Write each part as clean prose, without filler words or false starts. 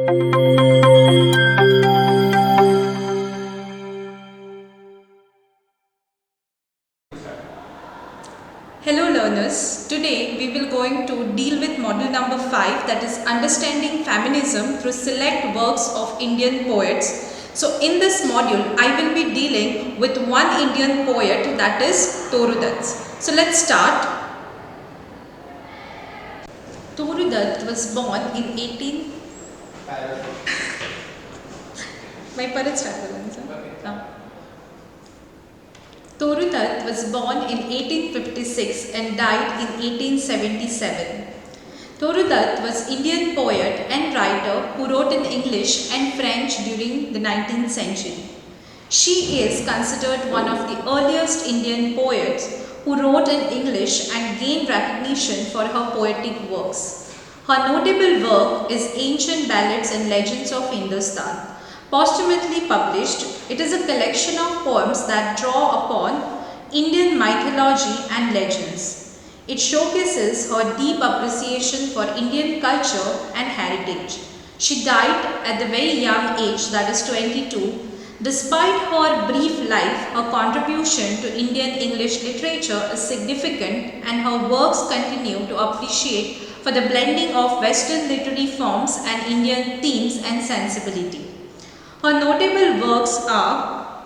Hello learners, today we will going to deal with module number 5, that is understanding feminism through select works of Indian poets. So in this module I will be dealing with one Indian poet, that is Toru Dutt. So let's start. Toru Dutt was born in 18... My parrot Toru Dutt was born in 1856 and died in 1877. Toru Dutt was Indian poet and writer who wrote in English and French during the 19th century. She is considered one of the earliest Indian poets who wrote in English and gained recognition for her poetic works. Her notable work is Ancient Ballads and Legends of Hindustan. Posthumously published, it is a collection of poems that draw upon Indian mythology and legends. It showcases her deep appreciation for Indian culture and heritage. She died at the very young age, that is 22. Despite her brief life, her contribution to Indian English literature is significant and her works continue to appreciate for the blending of Western literary forms and Indian themes and sensibility. Her notable works are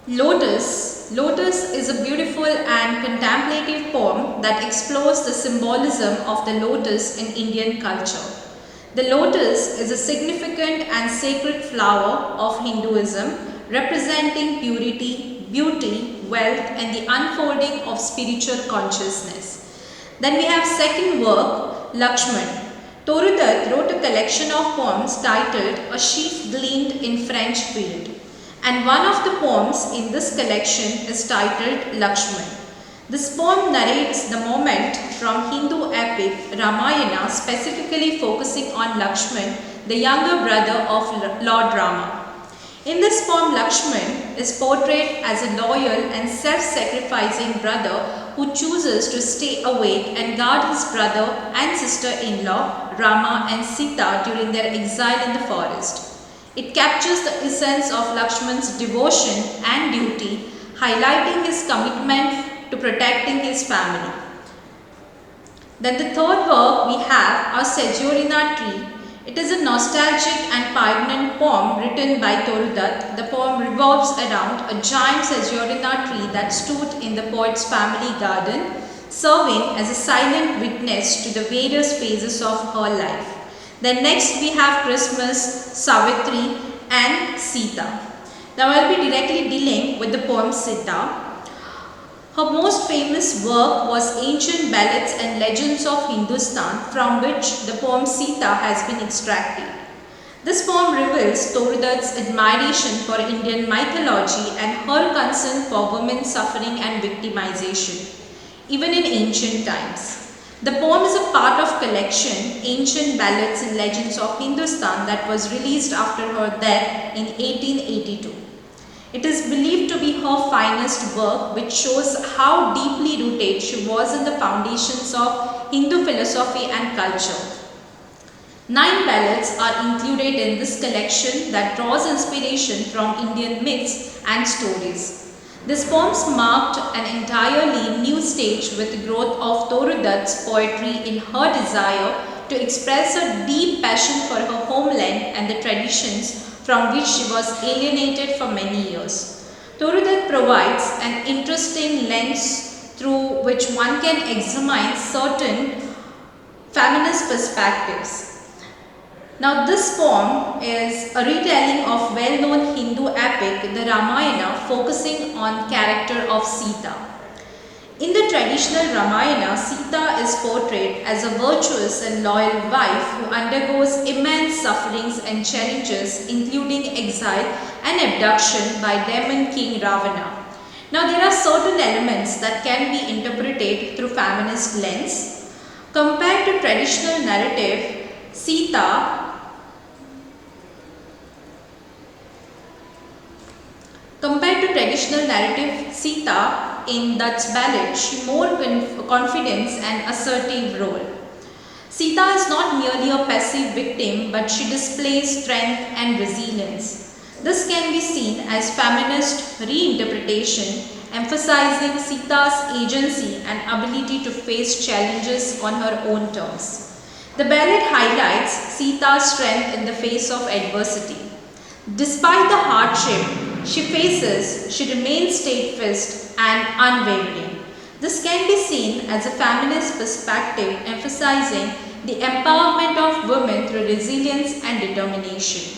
Lotus. Lotus is a beautiful and contemplative poem that explores the symbolism of the lotus in Indian culture. The lotus is a significant and sacred flower of Hinduism, representing purity, beauty, wealth, and the unfolding of spiritual consciousness. Then we have second work, Lakshman. Toru Dutt wrote a collection of poems titled A Sheaf Gleaned in French Field, and one of the poems in this collection is titled Lakshman. This poem narrates the moment from Hindu epic Ramayana, specifically focusing on Lakshman, the younger brother of Lord Rama. In this poem, Lakshman is portrayed as a loyal and self-sacrificing brother who chooses to stay awake and guard his brother and sister-in-law Rama and Sita during their exile in the forest. It captures the essence of Lakshman's devotion and duty, highlighting his commitment to protecting his family. Then the third work we have our Casuarina Tree. It is a nostalgic and poignant poem written by Toru Dutt. The poem revolves around a giant Casuarina tree that stood in the poet's family garden, serving as a silent witness to the various phases of her life. Then next we have Christmas, Savitri and Sita. Now I will be directly dealing with the poem Sita. Her most famous work was Ancient Ballads and Legends of Hindustan, from which the poem Sita has been extracted. This poem reveals Toru Dutt's admiration for Indian mythology and her concern for women's suffering and victimization, even in ancient times. The poem is a part of collection Ancient Ballads and Legends of Hindustan that was released after her death in 1882. It is believed to be her finest work, which shows how deeply rooted she was in the foundations of Hindu philosophy and culture. 9 ballads are included in this collection that draws inspiration from Indian myths and stories. These poems marked an entirely new stage with the growth of Toru Dutt's poetry in her desire to express a deep passion for her homeland and the traditions from which she was alienated for many years. Toru Dutt provides an interesting lens through which one can examine certain feminist perspectives. Now this poem is a retelling of well-known Hindu epic, the Ramayana, focusing on character of Sita. In the traditional Ramayana, Sita is portrayed as a virtuous and loyal wife who undergoes immense sufferings and challenges, including exile and abduction by demon king Ravana. Now there are certain elements that can be interpreted through feminist lens. Compared to traditional narrative, Sita in Dutt's ballad, she more confidence and assertive role. Sita is not merely a passive victim, but she displays strength and resilience. This can be seen as feminist reinterpretation, emphasizing Sita's agency and ability to face challenges on her own terms. The ballad highlights Sita's strength in the face of adversity. Despite the hardship she faces, she remains steadfast and unwavering. This can be seen as a feminist perspective emphasizing the empowerment of women through resilience and determination.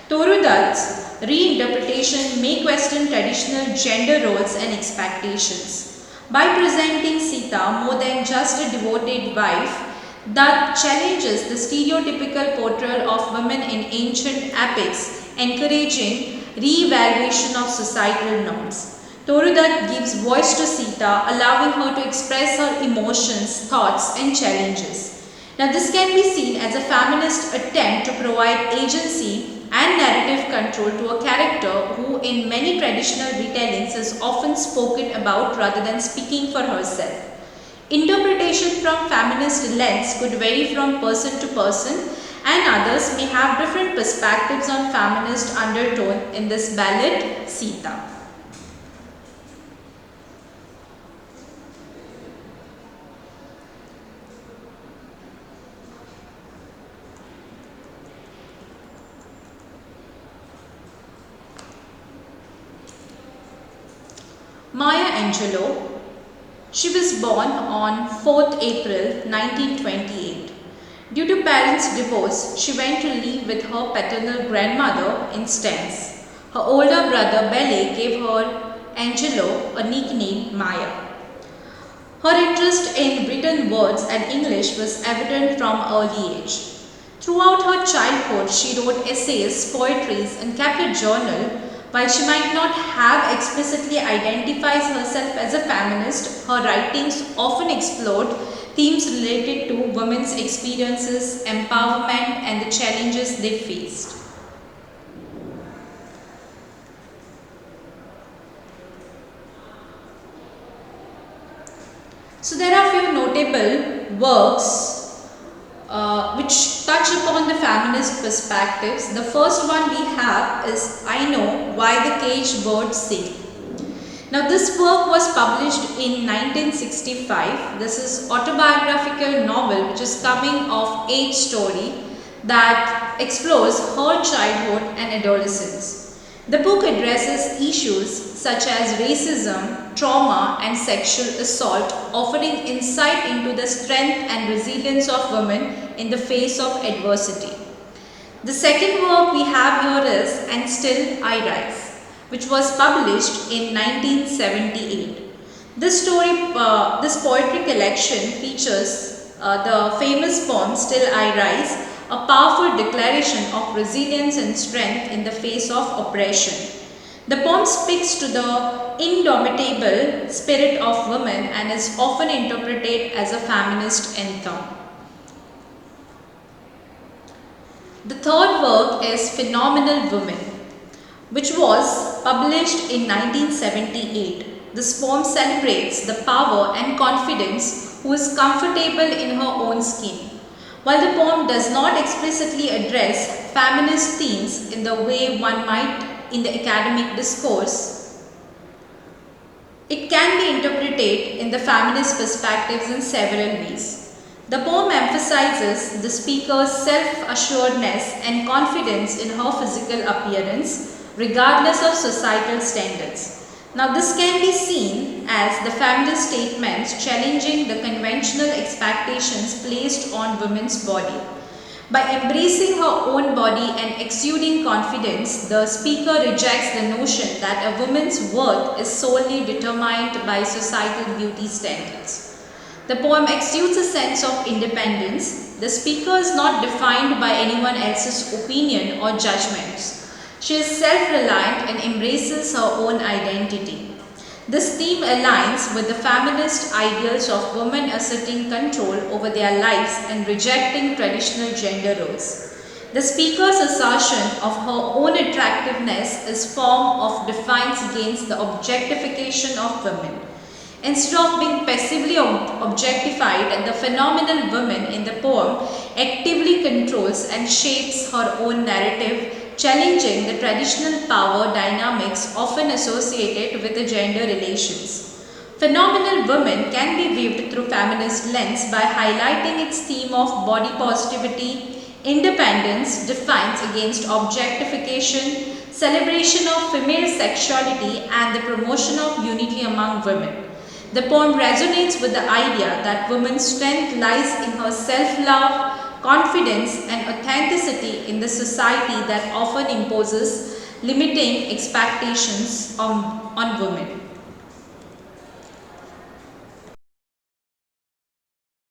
Toru Dutt's reinterpretation may question traditional gender roles and expectations. By presenting Sita more than just a devoted wife, Dutt challenges the stereotypical portrayal of women in ancient epics, encouraging re-evaluation of societal norms. Toru Dutt gives voice to Sita, allowing her to express her emotions, thoughts, and challenges. Now, this can be seen as a feminist attempt to provide agency and narrative control to a character who, in many traditional retellings, is often spoken about rather than speaking for herself. Interpretation from feminist lens could vary from person to person, and others may have different perspectives on feminist undertone in this ballad, Sita. Maya Angelou. She was born on 4th April 1928. Due to parents' divorce, she went to live with her paternal grandmother in Stans. Her older brother Belle gave her Angelou a nickname Maya. Her interest in written words and English was evident from early age. Throughout her childhood, she wrote essays, poetries, and kept a journal. While she might not have explicitly identified herself as a feminist, her writings often explored themes related to women's experiences, empowerment, and the challenges they faced. So there are few notable works which touch upon the feminist perspectives. The first one we have is I Know Why the Caged Birds Sing. Now this work was published in 1965. This is autobiographical novel which is coming of age story that explores her childhood and adolescence. The book addresses issues such as racism, trauma and sexual assault, offering insight into the strength and resilience of women in the face of adversity. The second work we have here is And Still I Rise, which was published in 1978. This poetry collection features the famous poem Still I Rise, a powerful declaration of resilience and strength in the face of oppression. The poem speaks to the indomitable spirit of women and is often interpreted as a feminist anthem. The third work is Phenomenal Woman, which was published in 1978. This poem celebrates the power and confidence who is comfortable in her own skin. While the poem does not explicitly address feminist themes in the way one might in the academic discourse, it can be interpreted in the feminist perspectives in several ways. The poem emphasizes the speaker's self-assuredness and confidence in her physical appearance, regardless of societal standards. Now, this can be seen as the feminist statements challenging the conventional expectations placed on women's body. By embracing her own body and exuding confidence, the speaker rejects the notion that a woman's worth is solely determined by societal beauty standards. The poem exudes a sense of independence. The speaker is not defined by anyone else's opinion or judgments. She is self-reliant and embraces her own identity. This theme aligns with the feminist ideals of women asserting control over their lives and rejecting traditional gender roles. The speaker's assertion of her own attractiveness is a form of defiance against the objectification of women. Instead of being passively objectified, the phenomenal woman in the poem actively controls and shapes her own narrative, challenging the traditional power dynamics often associated with the gender relations. Phenomenal women can be viewed through feminist lens by highlighting its theme of body positivity, independence, defiance against objectification, celebration of female sexuality, and the promotion of unity among women. The poem resonates with the idea that women's strength lies in her self-love, confidence, and authenticity in the society that often imposes limiting expectations on women.